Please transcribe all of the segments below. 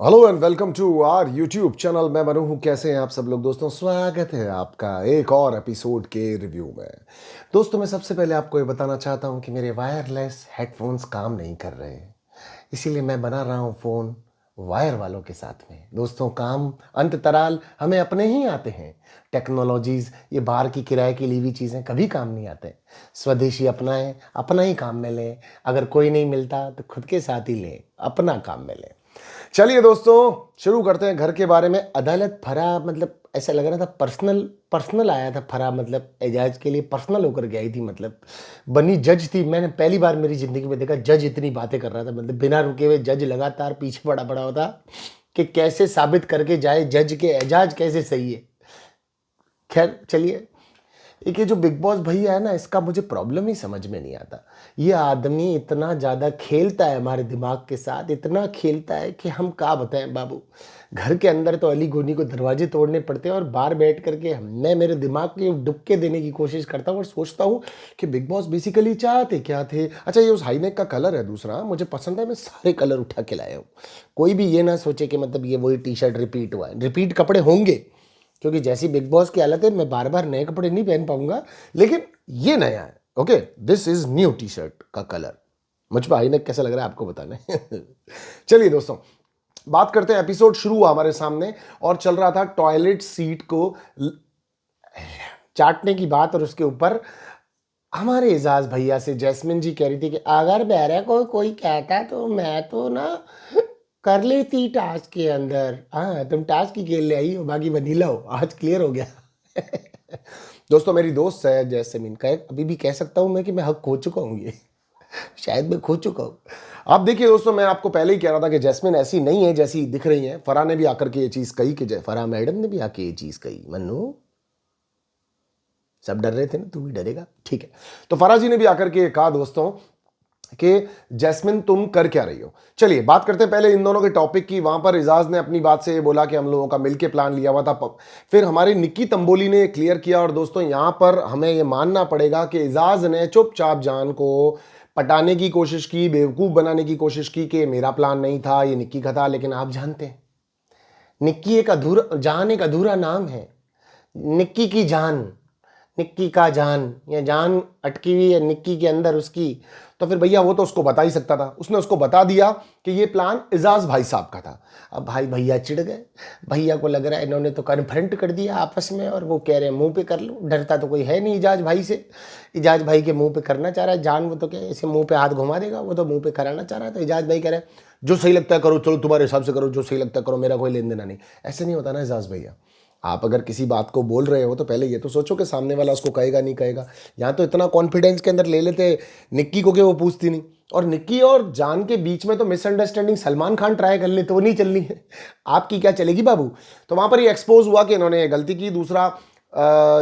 Hello and welcome to our YouTube channel. मैं मनु हूँ। कैसे हैं आप सब लोग दोस्तों? स्वागत है आपका एक और एपिसोड के रिव्यू में। दोस्तों मैं सबसे पहले आपको ये बताना चाहता हूँ कि मेरे वायरलेस हेडफोन्स काम नहीं कर रहे हैं, इसीलिए मैं बना रहा हूँ फ़ोन वायर वालों के साथ में। दोस्तों काम अंततराल हमें अपने ही आते हैं। टेक्नोलॉजीज़ ये बाहर की किराए की ली हुई चीज़ें कभी काम नहीं आते। स्वदेशी अपनाएं, अपना ही काम में लें। अगर कोई नहीं मिलता तो खुद के साथ ही लें, अपना काम में लें। चलिए दोस्तों शुरू करते हैं घर के बारे में। अदालत फरा मतलब ऐसा लग रहा था पर्सनल पर्सनल आया था। फरा मतलब एजाज के लिए पर्सनल होकर के आई थी, मतलब बनी जज थी। मैंने पहली बार मेरी जिंदगी में देखा जज इतनी बातें कर रहा था, मतलब बिना रुके हुए जज लगातार पीछे पड़ा पड़ा होता कि कैसे साबित करके जाए जज के एजाज कैसे सही है। खैर चलिए, एक ये जो बिग बॉस भैया है ना, इसका मुझे प्रॉब्लम ही समझ में नहीं आता। ये आदमी इतना ज़्यादा खेलता है हमारे दिमाग के साथ, इतना खेलता है कि हम क्या बताएं बाबू। घर के अंदर तो अली गोनी को दरवाजे तोड़ने पड़ते हैं और बाहर बैठ करके मैं मेरे दिमाग के डुबके देने की कोशिश करता हूँ और सोचता हूँ कि बिग बॉस बेसिकली चाहते क्या थे। अच्छा, ये उस हाईनेक का कलर है, दूसरा मुझे पसंद है। मैं सारे कलर उठा के लाया हूँ। कोई भी ये ना सोचे कि मतलब ये वही टी शर्ट रिपीट हुआ है। रिपीट कपड़े होंगे क्योंकि जैसी बिग बॉस की हालत है, मैं बार बार नए कपड़े नहीं पहन पाऊंगा, लेकिन ये नया है। Okay, this is new T shirt का कलर। मुझ पर आईने कैसा लग रहा है आपको बताने। चलिए दोस्तों, बात करते हैं। एपिसोड शुरू हुआ हमारे सामने और चल रहा था टॉयलेट सीट को चाटने की बात, और उसके ऊपर हमारे एजाज भैया से जैस्मिन जी कह रही थी कि अगर मेरे को कोई कहता तो मैं तो ना कर लेती टास्क के अंदर। हाँ, तुम टास्क ही खेल ले आई हो, बाकी वनीला हो। आज क्लियर हो गया। दोस्तों मेरी दोस्त है जैस्मिन का, अभी भी कह सकता हूं मैं कि मैं हक खो चुका हूं ये। शायद मैं खो चुका हूं। आप देखिए दोस्तों, मैं आपको पहले ही कह रहा था कि जैस्मिन ऐसी नहीं है जैसी दिख रही है। फराह ने भी आकर के ये चीज कही कि फराह मैडम ने भी आके ये चीज कही। मन्नू, सब डर रहे थे ना, तू भी डरेगा? ठीक है। तो फराह जी ने भी आकर के कहा दोस्तों कि जैस्मिन तुम कर क्या रही हो। चलिए बात करते हैं पहले इन दोनों के टॉपिक की। वहां पर इजाज ने अपनी बात से ये बोला कि हम लोगों का मिलके प्लान लिया हुआ था। फिर हमारी निक्की तंबोली ने क्लियर किया। और दोस्तों यहां पर हमें ये मानना पड़ेगा कि इजाज ने चुपचाप जान को पटाने की कोशिश की, बेवकूफ बनाने की कोशिश की कि मेरा प्लान नहीं था, ये निक्की का था। लेकिन आप जानते हैं निक्की एक अधूरा जान, एक अधूरा नाम है। निक्की की जान, निक्की का जान, या जान अटकी हुई है निक्की के अंदर उसकी। तो फिर भैया वो तो उसको बता ही सकता था। उसने उसको बता दिया कि ये प्लान इजाज भाई साहब का था। अब भाई भैया चिढ़ गए। भैया को लग रहा है इन्होंने तो कन्फ्रंट कर दिया आपस में, और वो कह रहे हैं मुंह पे कर लो। डरता तो कोई है नहीं इजाज भाई से। इजाज भाई के मुंह पे करना चाह रहा है जान। वो तो क्या ऐसे मुंह पे हाथ घुमा देगा, वो तो मुंह पे कराना चाह रहा है। तो इजाज भाई कह रहे हैं जो सही लगता है करो, चलो तुम्हारे हिसाब से करो, जो सही लगता है करो, मेरा कोई लेन देना नहीं। ऐसे नहीं होता ना इजाज भैया। आप अगर किसी बात को बोल रहे हो तो पहले ये तो सोचो कि सामने वाला उसको कहेगा नहीं कहेगा। यहाँ तो इतना कॉन्फिडेंस के अंदर ले लेते निक्की को कि वो पूछती नहीं। और निक्की और जान के बीच में तो मिसअंडरस्टैंडिंग सलमान खान ट्राई कर ले तो वो नहीं चलनी है। आपकी क्या चलेगी बाबू। तो वहां पर ये एक्सपोज हुआ कि इन्होंने गलती की। दूसरा,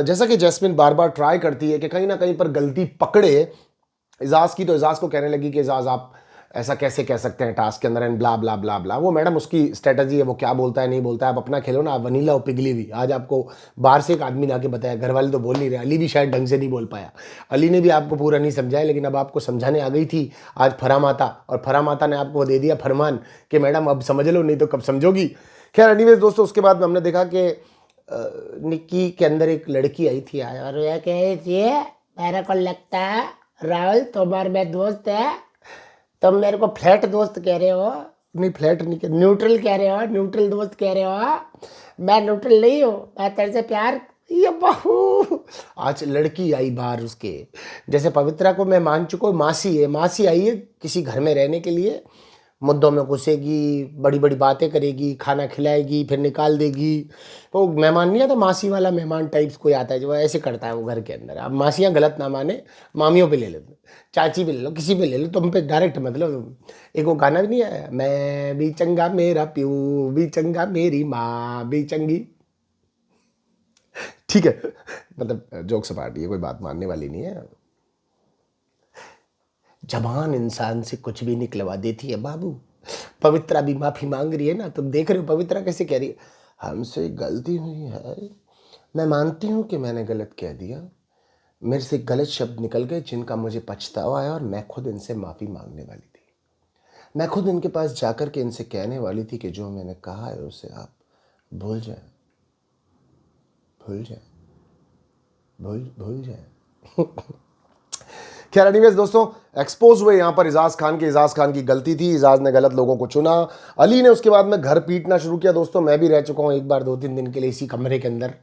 जैसा कि जैस्मिन बार बार ट्राई करती है कि कहीं ना कहीं पर गलती पकड़े इजाज की, तो इजाज को कहने लगी कि इजाज आप ऐसा कैसे कह सकते हैं टास्क के अंदर, एंड ब्ला ब्ला ब्ला ब्ला। वो मैडम उसकी स्ट्रेटजी है, वो क्या बोलता है नहीं बोलता है, आप अपना खेलो ना। आप वनीला हो, पिघली हुई। आज आपको बाहर से एक आदमी ने आके बताया, घर वाले तो बोल नहीं रहे। अली भी शायद ढंग से नहीं बोल पाया। अली ने भी आपको पूरा नहीं समझाया, लेकिन अब आपको समझाने आ गई थी आज फरा माता। और फरा माता ने आपको दे दिया फरमान कि मैडम अब समझ लो, नहीं तो कब समझोगी। खैर एनीवेज दोस्तों, उसके बाद हमने देखा कि निक्की के अंदर एक लड़की आई थी आया, और यह कह थी मेरे को लगता है राहुल तुम्हारे में दोस्त है, तुम मेरे को फ्लैट दोस्त कह रहे हो। नहीं फ्लैट नहीं कह, न्यूट्रल कह रहे हो, न्यूट्रल दोस्त कह रहे हो। मैं न्यूट्रल नहीं हूँ, मैं तेरे से प्यार। ये बहू आज लड़की आई बाहर उसके। जैसे पवित्रा को मैं मान चुका हूँ, मासी है, मासी आई है किसी घर में रहने के लिए। मुद्दों में घुसेगी, बड़ी बड़ी बातें करेगी, खाना खिलाएगी, फिर निकाल देगी। तो मेहमान नहीं आता, मासी वाला मेहमान टाइप्स कोई आता है जो ऐसे करता है वो घर के अंदर। अब मासियाँ गलत ना माने, मामियों पे ले लो, चाची पे ले लो, किसी पे ले लो, तुम पे डायरेक्ट मतलब। एक वो गाना भी नहीं है, मैं भी चंगा मेरा प्यू भी चंगा मेरी माँ भी चंगी। ठीक है, मतलब जोक सपाट, ये कोई बात मानने वाली नहीं है। जबान इंसान से कुछ भी निकलवा देती है बाबू। पवित्रा भी माफी मांग रही है ना, तुम देख रहे हो पवित्रा कैसे कह रही है, हमसे गलती हुई है, मैं मानती हूँ कि मैंने गलत कह दिया, मेरे से गलत शब्द निकल गए जिनका मुझे पछतावा है, और मैं खुद इनसे माफी मांगने वाली थी। मैं खुद इनके पास जाकर के इनसे कहने वाली थी कि जो मैंने कहा है उसे आप भूल जाएं, भूल जाएं, भूल जाएं। खैर एनीवेज दोस्तों, एक्सपोज हुए यहाँ पर इजाज खान की गलती थी, इजाज ने गलत लोगों को चुना। अली ने उसके बाद में घर पीटना शुरू किया। दोस्तों मैं भी रह चुका हूँ एक बार 2-3 दिन के लिए इसी कमरे के अंदर।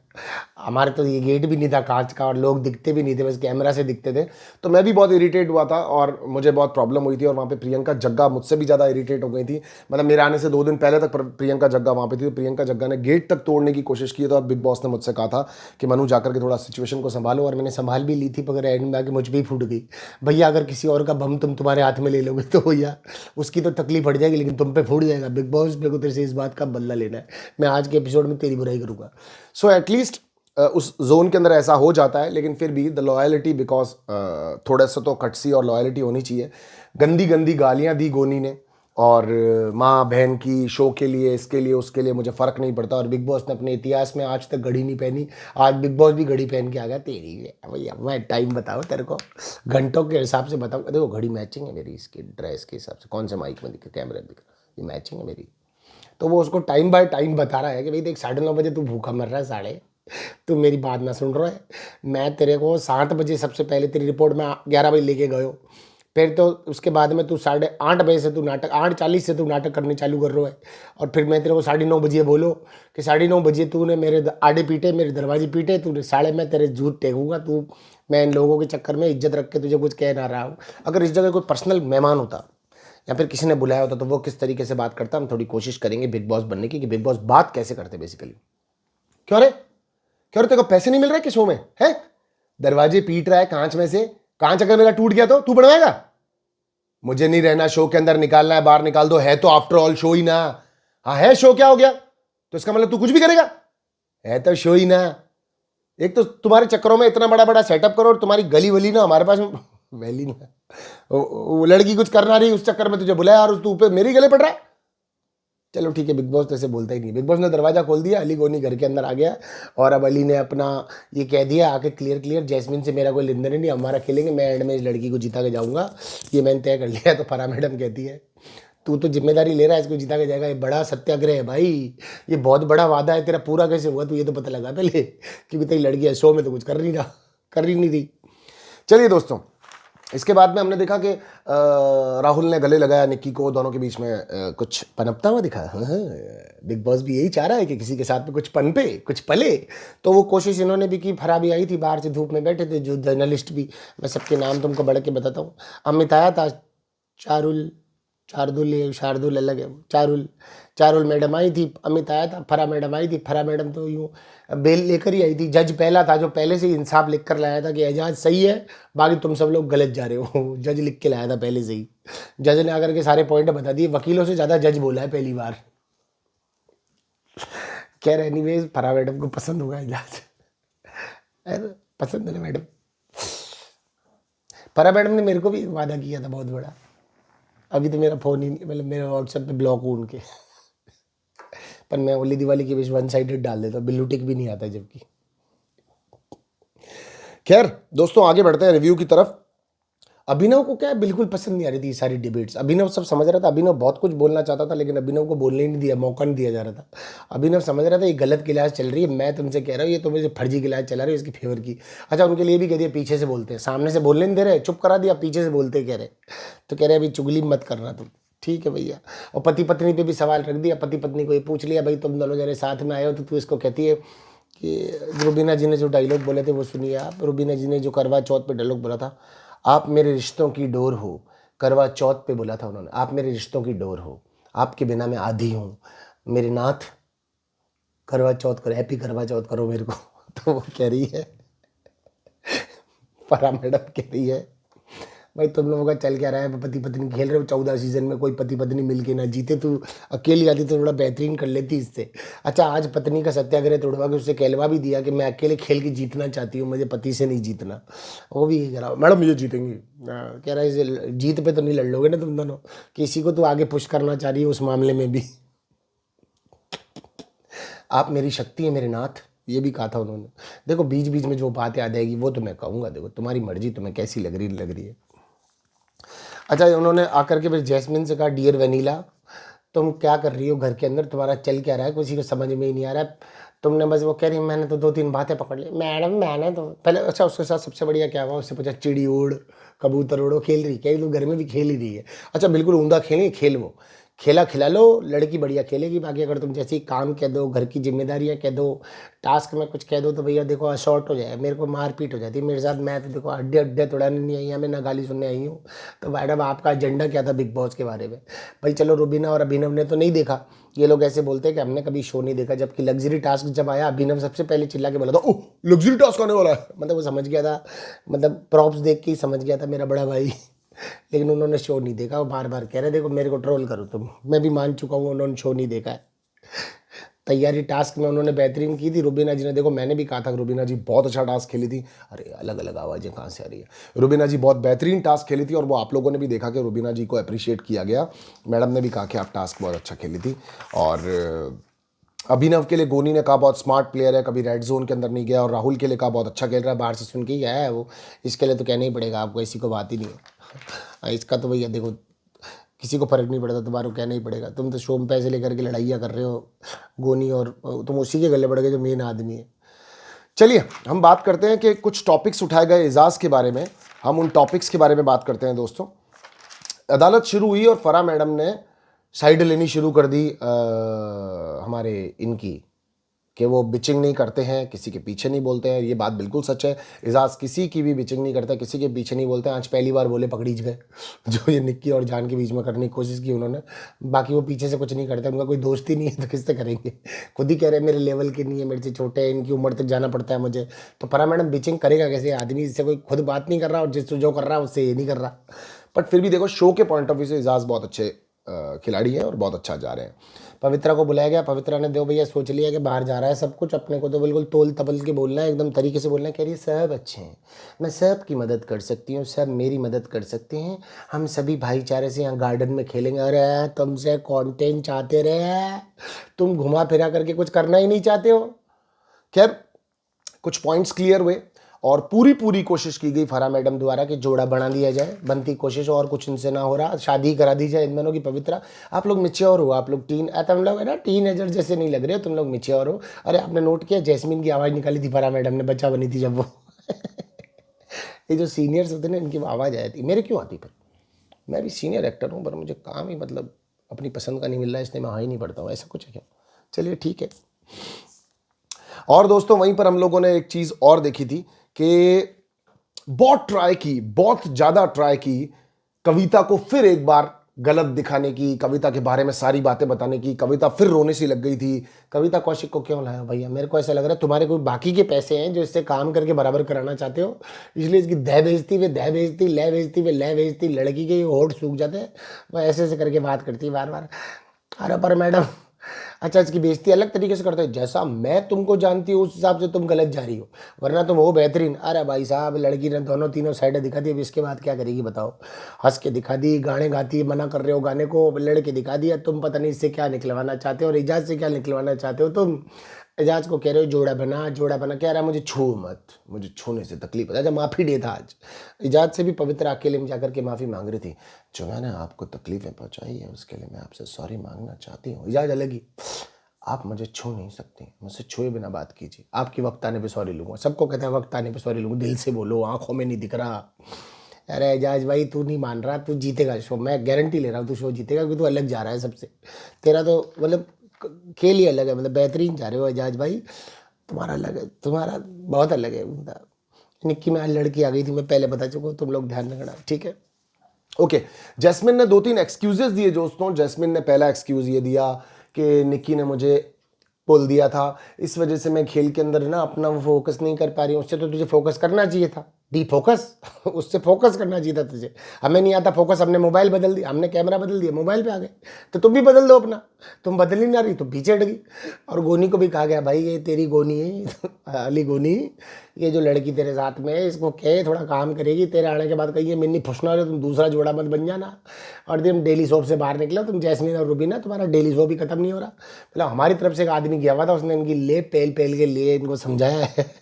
हमारे तो ये गेट भी नहीं था कांच का और लोग दिखते भी नहीं थे, बस कैमरा से दिखते थे। तो मैं भी बहुत इरिटेट हुआ था और मुझे बहुत प्रॉब्लम हुई थी। और वहाँ पे प्रियंका जग्गा मुझसे भी ज़्यादा इरिटेट हो गई थी। मतलब मेरे आने से 2 दिन पहले तक प्रियंका जग्गा वहाँ पे थी। तो प्रियंका जग्गा ने गेट तक तोड़ने की कोशिश की। तो बिग बॉस ने मुझसे कहा था कि मनु जाकर के थोड़ा सिचुएशन को संभालो, और मैंने संभाल भी ली थी, मगर एंड में आके मुझ पर ही फूट गई। भैया अगर किसी और का बम तुम्हारे हाथ में ले लोगे तो भैया उसकी तो तकलीफ पड़ जाएगी, लेकिन तुम पे फूट जाएगा। बिग बॉस मेरे को तेरे से इस बात का बदला लेना है। मैं आज के एपिसोड में तेरी बुराई करूंगा। सो एटलीस्ट उस जोन के अंदर ऐसा हो जाता है, लेकिन फिर भी द लॉयलिटी, बिकॉज थोड़ा सा तो कटसी और लॉयलिटी होनी चाहिए। गंदी गंदी गालियां दी गोनी ने, और माँ बहन की शो के लिए, इसके लिए उसके लिए मुझे फ़र्क नहीं पड़ता। और बिग बॉस ने अपने इतिहास में आज तक घड़ी नहीं पहनी, आज बिग बॉस भी घड़ी पहन के आ गया। तेरी भैया मैं टाइम बताओ तेरे को, घंटों के हिसाब से बताऊँ। देखो घड़ी मैचिंग है मेरी इसके ड्रेस के हिसाब से, कौन से माइक में दिखे, कैमरे में दिख रहा, ये मैचिंग है मेरी। तो वो उसको टाइम बाय टाइम बता रहा है कि भाई देख 9:30 बजे तू भूखा मर रहा है, साढ़े, तू मेरी बात ना सुन रहा है। मैं तेरे को 7 बजे सबसे पहले तेरी रिपोर्ट में 11 बजे लेके गयो, फिर तो उसके बाद में तू 8:30 बजे से तू नाटक, 8:40 से तू नाटक करने चालू कर रहा है। और फिर मैं तेरे को 9:30 बजे बोलो कि 9:30 बजे तूने मेरे आड़े पीटे, मेरे दरवाजे पीटे, तूने साढ़े, मैं तेरे जूत टेकूंगा। तू, मैं इन लोगों के चक्कर में इज्जत रख के तुझे कुछ कह ना रहा हूँ। अगर इस जगह कोई पर्सनल मेहमान होता या फिर किसी ने बुलाया होता तो वो किस तरीके से बात करता, हम थोड़ी कोशिश करेंगे बिग बॉस बनने की, कि बिग बॉस बात कैसे करते बेसिकली। क्यों रे, क्यों रे, तेरे को पैसे नहीं मिल रहे कि शो में है? दरवाजे पीट रहा है कांच में से, कांच अगर मेरा टूट गया तो तू बनवाएगा? मुझे नहीं रहना शो के अंदर, निकालना है बाहर निकाल दो, है तो आफ्टर ऑल शो ही ना। हाँ है शो, क्या हो गया? तो इसका मतलब तू कुछ भी करेगा? है तो शो ही ना। एक तो तुम्हारे चक्करों में इतना बड़ा बड़ा सेटअप करो, और तुम्हारी गली वली ना हमारे पास वैली ना, वो लड़की कुछ करना रही, उस चक्कर में तुझे बुलाया और तू ऊपर मेरी गले पड़ रहा है। चलो ठीक है, बिग बॉस तो ऐसे बोलता ही नहीं। बिग बॉस ने दरवाजा खोल दिया, अली गोनी घर के अंदर आ गया, और अब अली ने अपना ये कह दिया आके क्लियर, जैस्मिन से मेरा कोई लेन देन नहीं, हमारा खेलेंगे, मैं एंड में इस लड़की को जिता के जाऊंगा, ये मैंने तय कर लिया। तो फरा मैडम कहती है तू तो जिम्मेदारी ले रहा है, इसको जिता के जाएगा, ये बड़ा सत्याग्रह है भाई, ये बहुत बड़ा वादा है तेरा, पूरा कैसे हुआ तू ये तो पता लगा पहले, क्योंकि तेरी लड़की है शो में तो कुछ कर नहीं रही। चलिए दोस्तों, इसके बाद में हमने देखा कि राहुल ने गले लगाया निक्की को, दोनों के बीच में कुछ पनपता हुआ दिखा। हाँ, बिग बॉस भी यही चाह रहा है कि किसी के साथ में कुछ पनपे, कुछ पले। तो वो कोशिश इन्होंने भी की। फरा भी आई थी, बाहर से धूप में बैठे थे जो जर्नलिस्ट भी, मैं सबके नाम तुमको बढ़ के बताता हूँ। अमित आया था, चारुल, शार्दुल अलग है, चारुल मैडम आई थी, अमित आया था, फरा मैडम आई थी। फरा मैडम तो यूँ बेल लेकर ही आई थी। जज पहला था जो पहले से ही इंसाफ लिख कर लाया था कि एजाज सही है, बाकी तुम सब लोग गलत जा रहे हो। जज लिख के लाया था पहले से ही, जज ने आकर के सारे पॉइंट बता दिए। वकीलों से ज़्यादा जज बोला है पहली बार। खैर एनीवेज, फरा मैडम को पसंद होगा एजाज, पसंद है ना मैडम। फरा मैडम ने मेरे को भी वादा किया था बहुत बड़ा, अभी तो मेरा फ़ोन ही नहीं, मतलब मेरा व्हाट्सएप पे ब्लॉक हो उनके। पर मैं होली दिवाली के बीच 1 साइडेड डाल देता हूँ, बिल्लू टिक भी नहीं आता जबकि। खैर दोस्तों, आगे बढ़ते हैं रिव्यू की तरफ। अभिनव को क्या बिल्कुल पसंद नहीं आ रही थी सारी डिबेट्स। अभिनव सब समझ रहा था, अभिनव बहुत कुछ बोलना चाहता था, लेकिन अभिनव को बोलने ही नहीं दिया, मौका नहीं दिया जा रहा था। अभिनव समझ रहा था ये गलत क्लास चल रही है, मैं तुमसे कह रहा हूँ ये तो मुझे फर्जी क्लास चला रही है इसकी फेवर की। अच्छा, उनके लिए भी कह दिया पीछे से बोलते हैं, सामने से बोलने नहीं दे रहे, चुप करा दिया, पीछे से बोलते कह रहे। तो कह रहे अभी चुगली मत करना तुम, ठीक है भैया। और पति पत्नी पे भी सवाल रख दिया। पति पत्नी को ये पूछ लिया, भाई तुम दोनों जने साथ में आए हो तो तू इसको कहती है कि रुबीना जी ने जो डायलॉग बोले थे वो सुनिए आप। रुबीना जी ने जो करवा चौथ पे डायलॉग बोला था, आप मेरे रिश्तों की डोर हो, करवा चौथ पे बोला था उन्होंने, आप मेरे रिश्तों की डोर हो, आपके बिना मैं आधी हूँ, मेरे नाथ करवा चौथ करो, हैप्पी करवा चौथ करो मेरे को। तो वो कह रही है, फरा मैडम कह रही है, भाई तुम लोगों का चल क्या रहा है, पति पत्नी खेल रहे हो 14 सीजन में, कोई पति पत्नी मिल के ना जीते, तू अकेली आती तो थोड़ा बेहतरीन कर लेती इससे। अच्छा, आज पत्नी का सत्याग्रह तोड़वा के उससे कहलवा भी दिया कि मैं अकेले खेल के जीतना चाहती हूँ, मुझे पति से नहीं जीतना। वो भी कह रहा मैडम ये जीतेंगी, कह रहा है जीत पे तो नहीं लड़ लोगे ना तुम दोनों, किसी को तो आगे पुश करना चाह रही है उस मामले में भी। आप मेरी शक्ति है मेरे नाथ, ये भी कहा था उन्होंने। देखो बीच बीच में जो बात याद आएगी वो तो मैं कहूँगा, देखो तुम्हारी मर्जी, तुम्हें कैसी लग रही है। अच्छा, उन्होंने आकर के फिर जैस्मिन से कहा, डियर वेनीला, तुम क्या कर रही हो घर के अंदर, तुम्हारा चल क्या रहा है, किसी को समझ में ही नहीं आ रहा है। तुमने बस, वो कह रही मैंने तो 2-3 बातें पकड़ ली मैडम, मैंने तो पहले। अच्छा, उसके साथ सबसे बढ़िया क्या हुआ, उससे पूछा चिड़ी उड़, कबूतर उड़ो, खेल रही क्या, तो घर में भी खेल ही रही है। अच्छा, बिल्कुल उमदा खेलें, खेल वो खेला खिला लो, लड़की बढ़िया खेलेगी। बाकी अगर तुम जैसे ही काम कह दो, घर की जिम्मेदारियां कह दो, टास्क में कुछ कह दो, तो भैया देखो असॉल्ट हो जाए, मेरे को मारपीट हो जाती है मेरे साथ। मैं तो देखो अड्डे अड्डे तोड़ाने नहीं आई, मैं ना गाली सुनने आई हूँ। तो मैडम आपका एजेंडा क्या था बिग बॉस के बारे में? भाई चलो, रुबीना और अभिनव ने तो नहीं देखा। ये लोग ऐसे बोलते हैं कि हमने कभी शो नहीं देखा, जबकि लग्जरी टास्क जब आया, अभिनव सबसे पहले चिल्ला के बोला था, ओह लग्जरी टास्क आने वाला है। मतलब वो समझ गया था, मतलब प्रॉप्स देख के ही समझ गया था मेरा बड़ा भाई। लेकिन उन्होंने शो नहीं देखा, वो बार बार कह रहे देखो मेरे को ट्रोल करो तुम, मैं भी मान चुका हूँ उन्होंने शो नहीं देखा है। तैयारी टास्क में उन्होंने बेहतरीन की थी। रुबीना जी ने, देखो मैंने भी कहा था कि रुबीना जी बहुत अच्छा टास्क खेली थी। अरे अलग अलग आवाज़ें कहाँ से आ रही है। रुबीना जी बहुत बेहतरीन टास्क खेली थी, और वो आप लोगों ने भी देखा कि रुबीना जी को अप्रिशिएट किया गया। मैडम ने भी कहा कि आप टास्क बहुत अच्छा खेली थी। और अभिनव के लिए गोनी ने कहा बहुत स्मार्ट प्लेयर है, कभी रेड जोन के अंदर नहीं गया। और राहुल के लिए कहा बहुत अच्छा खेल रहा है, बाहर से सुन के ही आया है वो, इसके लिए तो कहना ही पड़ेगा आपको, ऐसी को बात ही नहीं है। इसका तो भैया देखो, किसी को फर्क नहीं पड़ता, तुम्हारा कहना ही पड़ेगा। तुम तो शो में पैसे लेकर के लड़ाइयाँ कर रहे हो गोनी, और तुम उसी के गले पड़ गए जो मेन आदमी है। चलिए हम बात करते हैं कि कुछ टॉपिक्स उठाए गए एजाज के बारे में, हम उन टॉपिक्स के बारे में बात करते हैं दोस्तों। अदालत शुरू हुई और फरा मैडम ने साइड लेनी शुरू कर दी हमारे इनकी, कि वो बिचिंग नहीं करते हैं, किसी के पीछे नहीं बोलते हैं। ये बात बिल्कुल सच है, एजाज किसी की भी बिचिंग नहीं करता, किसी के पीछे नहीं बोलते हैं। आज पहली बार बोले पकड़ीज गए, जो ये निक्की और जान के बीच में करने की कोशिश की उन्होंने। बाकी वो पीछे से कुछ नहीं करते, उनका कोई दोस्ती नहीं है तो किससे करेंगे। खुद ही कह रहे हैं मेरे लेवल के नहीं है, मेरे से छोटे हैं, इनकी उम्र तक जाना पड़ता है मुझे। तो फरा मैडम बिचिंग करेगा कैसे आदमी, जिससे कोई खुद बात नहीं कर रहा और जिससे जो कर रहा है उससे ये नहीं कर रहा। बट फिर भी देखो, शो के पॉइंट ऑफ व्यू से एजाज बहुत अच्छे खिलाड़ी हैं और बहुत अच्छा जा रहे हैं। पवित्रा को बुलाया गया, पवित्रा ने दो भैया सोच लिया कि बाहर जा रहा है सब कुछ, अपने को तो बिल्कुल तोल तबल के बोलना है, एकदम तरीके से बोलना है। कह रही है सब अच्छे हैं, मैं सब की मदद कर सकती हूँ, सब मेरी मदद कर सकते हैं, हम सभी भाईचारे से यहाँ गार्डन में खेलेंगे। अरे तुमसे कंटेंट चाहते रहे, तुम घुमा फिरा करके कुछ करना ही नहीं चाहते हो। खैर, कुछ पॉइंट्स क्लियर हुए और पूरी पूरी कोशिश की गई फरा मैडम द्वारा कि जोड़ा बना दिया जाए, बनती कोशिश, और कुछ इनसे ना हो रहा, शादी करा दी जाए इन दोनों की। पवित्रा आप लोग मिच्योर हो, आप लोग तुम लोग है ना टीन एजर जैसे नहीं लग रहे हो, तुम लोग मिच्योर हो। अरे आपने नोट किया जैस्मिन की आवाज़ निकाली थी फरा मैडम ने, बच्चा बनी थी जब वो ये जो सीनियर्स होते ना, इनकी आवाज़ आई थी। मेरे क्यों आती फिर, मैं भी सीनियर एक्टर हूँ, पर मुझे काम ही मतलब अपनी पसंद का नहीं मिल रहा है, इसलिए मैं हाँ ही नहीं पढ़ता हूँ, ऐसा कुछ है क्या? चलिए ठीक है। और दोस्तों वहीं पर हम लोगों ने एक चीज़ और देखी थी कि बहुत ट्राई की, बहुत ज़्यादा ट्राई की कविता को फिर एक बार गलत दिखाने की, कविता के बारे में सारी बातें बताने की। कविता फिर रोने सी लग गई थी। कविता कौशिक को क्यों लाया भैया? मेरे को ऐसा लग रहा है तुम्हारे कोई बाकी के पैसे हैं जो इससे काम करके बराबर कराना चाहते हो, इसलिए इसकी दह बेइज्जती वे दह बेइज्जती, लह बेइज्जती वे लह बेइज्जती, लड़की के होठ सूख जाते हैं, वो ऐसे ऐसे करके बात करती है बार बार। अरे पर मैडम, अच्छा इसकी बेइज्जती अलग तरीके से करते हैं, जैसा मैं तुमको जानती हूँ उस हिसाब से तुम गलत जा रही हो, वरना तुम हो बेहतरीन। अरे भाई साहब, लड़की ने दोनों तीनों साइडें दिखा दी, अब इसके बाद क्या करेगी बताओ? हंस के दिखा दी, गाने गाती, मना कर रहे हो गाने को, लड़के दिखा दिया। तुम पता नहीं इससे क्या निकलवाना चाहते हो और इजाज से क्या निकलवाना चाहते हो तुम। एजाज को कह रहे हो जोड़ा बना, जोड़ा बना, कह रहा है मुझे छू मत, मुझे छूने से तकलीफ है। अच्छा माफ़ी डे था आज, एजाज से भी पवित्र अकेले में जाकर के माफ़ी मांग रही थी। जो मैंने आपको तकलीफें पहुंचाई है उसके लिए मैं आपसे सॉरी मांगना चाहती हूँ। एजाज अलग ही, आप मुझे छू नहीं सकते, मुझसे छुए बिना बात कीजिए, आपकी वक्त आने पे सॉरी लूँगा। सबको कहते हैं वक्त आने पे सॉरी लूँगा, दिल से बोलो, आंखों में नहीं दिख रहा। अरे एजाज भाई तू नहीं मान रहा, तू जीतेगा शो, मैं गारंटी ले रहा हूँ तू शो जीतेगा, क्योंकि तू अलग जा रहा है सबसे। तेरा तो मतलब खेल ही अलग है, मतलब बेहतरीन जा रहे हो एजाज भाई, तुम्हारा अलग है, तुम्हारा बहुत अलग है। निक्की में आज लड़की आ गई थी, मैं पहले बता चुका हूँ, तुम लोग ध्यान रखना ठीक है। ओके, जैस्मिन ने 2-3 एक्सक्यूजेस दिए दोस्तों। जैस्मिन ने पहला एक्सक्यूज ये दिया कि निक्की ने मुझे बोल दिया था, इस वजह से मैं खेल के अंदर ना अपना फोकस नहीं कर पा रही हूँ। उससे तो तुझे फोकस करना चाहिए था, डी फोकस उससे फोकस करना चाहिए था तुझे। हमें नहीं आता फोकस, हमने मोबाइल बदल दिया, हमने कैमरा बदल दिया, मोबाइल पे आ गए, तो तुम भी बदल दो अपना। तुम बदल ही ना रही तो पीछे हट गई। और गोनी को भी कहा गया भाई ये तेरी गोनी है अली गोनी, ये जो लड़की तेरे साथ में है इसको कहे थोड़ा काम करेगी, तेरे आने के बाद कहिए मिन्नी फुसना हो, तुम दूसरा जोड़ा मत बन जाना। और तुम डेली सोप से बाहर निकलो, तुम जैस्मिन और रुबीना, तुम्हारा डेली सोप ही खत्म नहीं हो रहा। मतलब हमारी तरफ से एक आदमी गया हुआ था, उसने इनकी ले पेल पेल के लिए इनको समझाया है।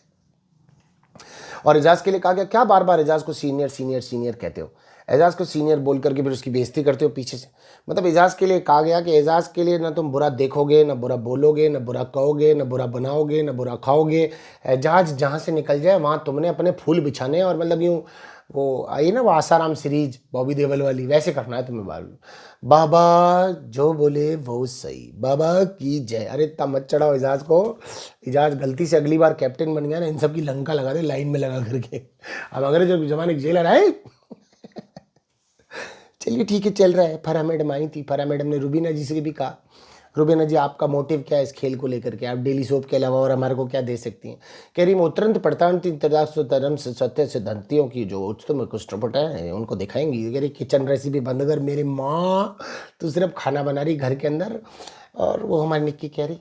और एजाज के लिए कहा गया क्या बार बार एजाज को सीनियर सीनियर सीनियर कहते हो? एजाज को सीनियर बोल करके फिर उसकी बेइज्जती करते हो पीछे से। मतलब एजाज के लिए कहा गया कि एजाज के लिए ना तुम बुरा देखोगे, ना बुरा बोलोगे, ना बुरा कहोगे, ना बुरा बनाओगे, ना बुरा खाओगे। एजाज जहाँ से निकल जाए वहाँ तुमने अपने फूल बिछाने और मतलब यूँ वो आई ना वो आसाराम सीरीज बॉबी देओल वाली, वैसे करना है तुम्हें। बाबा जो बोले वो सही, बाबा की जय। अरे इतना मत चढ़ाओ एजाज को। एजाज गलती से अगली बार कैप्टन बन गया ना, इन सब की लंका लगा दे लाइन में लगा करके। अब अंग्रेजों के जमाने की जेलर है। चलिए ठीक है, चल रहा है। फरा मैडम आई थी, फरा मैडम ने रुबीना जी से भी कहा, रुबीना जी आपका मोटिव क्या है इस खेल को लेकर के, आप डेली सोप के अलावा और हमारे को क्या दे सकती हैं। कह रही मोत्रंत पड़तांति तरम से सत्य सिद्धांतियों की जो उच्चतम कुष्ठपट है उनको दिखाएंगी। कह रही किचन रेसिपी बंद कर मेरी माँ, तू सिर्फ खाना बना रही घर के अंदर। और वो हमारी निक्की कह रही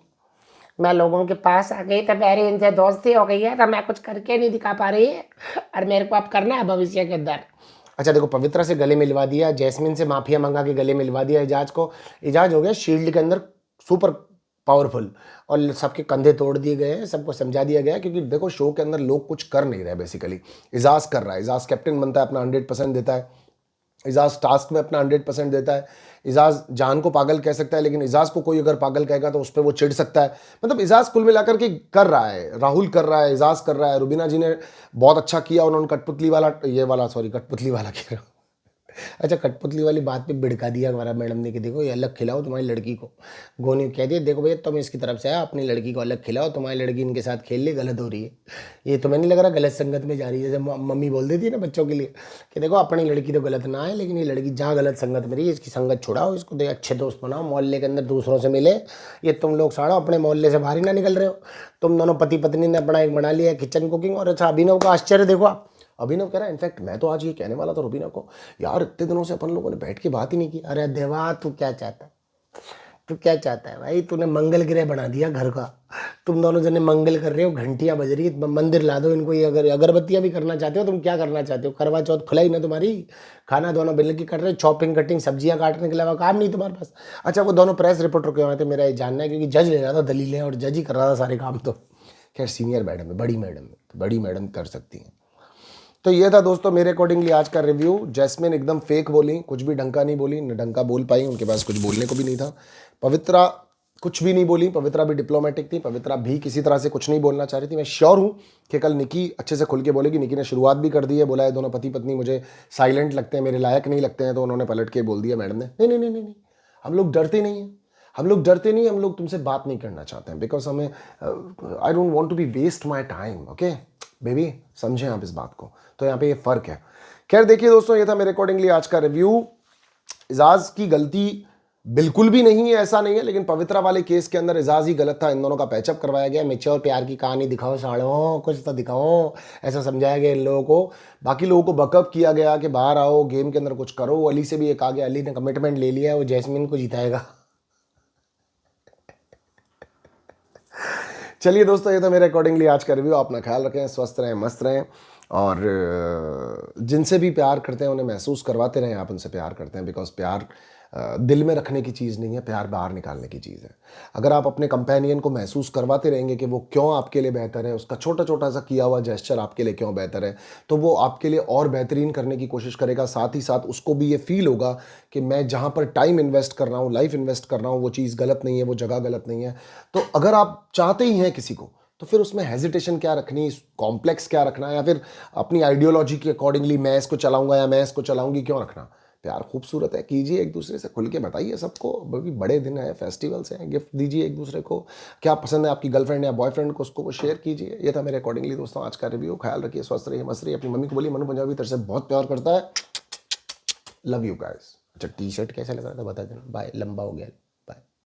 मैं लोगों के पास आ गई तो मेरी इनसे दोस्ती हो गई है तो मैं कुछ करके नहीं दिखा पा रही है और मेरे को अब करना है भविष्य के अंदर। अच्छा देखो, पवित्रा से गले मिलवा दिया, जैस्मिन से माफिया मंगा के गले मिलवा दिया एजाज को। एजाज हो गया शील्ड के अंदर सुपर पावरफुल और सबके कंधे तोड़ दिए गए हैं, सबको समझा दिया गया है। क्योंकि देखो शो के अंदर लोग कुछ कर नहीं रहे, बेसिकली एजाज कर रहा है। एजाज कैप्टन बनता है, अपना 100% देता है। एजाज टास्क में अपना 100% देता है। एजाज जान को पागल कह सकता है, लेकिन एजाज को कोई अगर पागल कहेगा तो उस पर वो चिढ़ सकता है। मतलब एजाज कुल मिलाकर के कर रहा है, राहुल कर रहा है, एजाज कर रहा है। रुबीना जी ने बहुत अच्छा किया, उन्होंने कठपुतली वाला ये वाला सॉरी कठपुतली वाला कह रहा हूँ अच्छा कठपुतली वाली बात पे बिड़का दिया हमारा मैडम ने कि देखो ये अलग खिलाओ तुम्हारी लड़की को। गोनी कह दिया देखो भैया तुम इसकी तरफ से आया, अपनी लड़की को अलग खिलाओ, तुम्हारी लड़की इनके साथ खेल ले, गलत हो रही है। ये तुम्हें नहीं लग रहा गलत संगत में जा रही है, जैसे मम्मी बोल देती है ना बच्चों के लिए कि देखो अपनी लड़की तो गलत ना है, लेकिन ये लड़की जहाँ गलत संगत में रही है इसकी संगत छुड़ाओ, इसको देख अच्छे दोस्त बनाओ, मोहल्ले के अंदर दूसरों से मिले। ये तुम लोग साड़ो अपने मोहल्ले से बाहर ही ना निकल रहे हो। तुम दोनों पति पत्नी ने अपना एक बना लिया किचन कुकिंग। और अच्छा अभिनव का आश्चर्य देखो आप, अभिनव कह रहा है इनफैक्ट मैं तो आज ये कहने वाला था रुबीना को, यार इतने दिनों से अपन लोगों ने बैठ के बात ही नहीं की। अरे देवा तू क्या चाहता है, तू क्या चाहता है भाई, तूने मंगल ग्रह बना दिया घर का। तुम दोनों जने मंगल कर रहे हो, घंटियां बज रही है, मंदिर ला दो इनको। ये अगर अगरबत्तियां भी करना चाहते हो, तुम क्या करना चाहते हो, करवा चौथ खुला ही ना तुम्हारी, खाना दोनों बिल की कर रहे हो, चॉपिंग कटिंग सब्जियां काटने के अलावा काम नहीं तुम्हारे पास। अच्छा वो दोनों प्रेस रिपोर्टर क्यों आए थे मेरा ये जानना है, क्योंकि जज ले रहा था दलीलें और जज ही कर रहा था सारे काम। तो खैर सीनियर मैडम है, बड़ी मैडम है, तो बड़ी मैडम कर सकती हैं। तो ये था दोस्तों मेरे अकॉर्डिंगली आज का रिव्यू। जैस्मिन एकदम फेक बोली, कुछ भी ढंका नहीं बोली, न ढंका बोल पाई, उनके पास कुछ बोलने को भी नहीं था। पवित्रा कुछ भी नहीं बोली, पवित्रा भी डिप्लोमेटिक थी, पवित्रा भी किसी तरह से कुछ नहीं बोलना चाह रही थी। मैं श्योर हूँ कि कल निकी अच्छे से खुल के बोलेगी। निकी ने शुरुआत भी कर दी है, बोला है दोनों पति पत्नी मुझे साइलेंट लगते हैं, मेरे लायक नहीं लगते हैं। तो उन्होंने पलट के बोल दिया मैडम ने नहीं नहीं नहीं नहीं नहीं, हम लोग डरते नहीं हैं, हम लोग डरते नहीं, हम लोग तुमसे बात नहीं करना चाहते हैं बिकॉज हमें I don't want to be waste my time. Okay baby, समझें आप इस बात को। तो यहाँ पे ये फर्क है। खैर देखिए दोस्तों, ये था मेरे अकॉर्डिंगली आज का रिव्यू। एजाज की गलती बिल्कुल भी नहीं है, ऐसा नहीं है, लेकिन पवित्रा वाले केस के अंदर एजाज ही गलत था। इन दोनों का पैचअप करवाया गया। मेच्योर प्यार की कहानी दिखाओ साड़ो, कुछ तो दिखाओ, ऐसा समझाया गया इन लोगों को। बाकी लोगों को बकअप किया गया कि बाहर आओ, गेम के अंदर कुछ करो। अली से भी एक आ गया, अली ने कमिटमेंट ले लिया है, वो जैस्मिन को जिताएगा। चलिए दोस्तों, ये था मेरे अकॉर्डिंगली आज का रिव्यू। अपना ख्याल रखें, स्वस्थ रहें, मस्त रहें, और जिनसे भी प्यार करते हैं उन्हें महसूस करवाते रहें आप उनसे प्यार करते हैं। बिकॉज प्यार दिल में रखने की चीज़ नहीं है, प्यार बाहर निकालने की चीज़ है। अगर आप अपने कंपेनियन को महसूस करवाते रहेंगे कि वो क्यों आपके लिए बेहतर है, उसका छोटा छोटा सा किया हुआ जेस्चर आपके लिए क्यों बेहतर है, तो वो आपके लिए और बेहतरीन करने की कोशिश करेगा। साथ ही साथ उसको भी ये फील होगा कि मैं जहाँ पर टाइम इन्वेस्ट कर रहा हूँ, लाइफ इन्वेस्ट कर रहा हूँ, वो चीज़ गलत नहीं है, वो जगह गलत नहीं है। तो अगर आप चाहते ही हैं किसी को, तो फिर उसमें हेजिटेशन क्या रखनी, कॉम्प्लेक्स क्या रखना, या फिर अपनी आइडियोलॉजी के अकॉर्डिंगली मैं इसको चलाऊंगा या मैं इसको चलाऊंगी क्यों रखना। प्यार खूबसूरत है, कीजिए, एक दूसरे से खुल के बताइए सबको। अभी बड़े दिन है, फेस्टिवल्स हैं, गिफ्ट दीजिए एक दूसरे को। क्या पसंद है आपकी गर्लफ्रेंड या बॉयफ्रेंड को, उसको वो शेयर कीजिए। ये था मेरे अकॉर्डिंगली दोस्तों आज का रिव्यू। ख्याल रखिए, स्वस्थ रहिए, मस्त रहिए। अपनी मम्मी को बोलिए मनु पंजाबी तरह से बहुत प्यार करता है। Love you guys. अच्छा टी शर्ट कैसा लग रहा था बता देना। बाय, लंबा हो गया।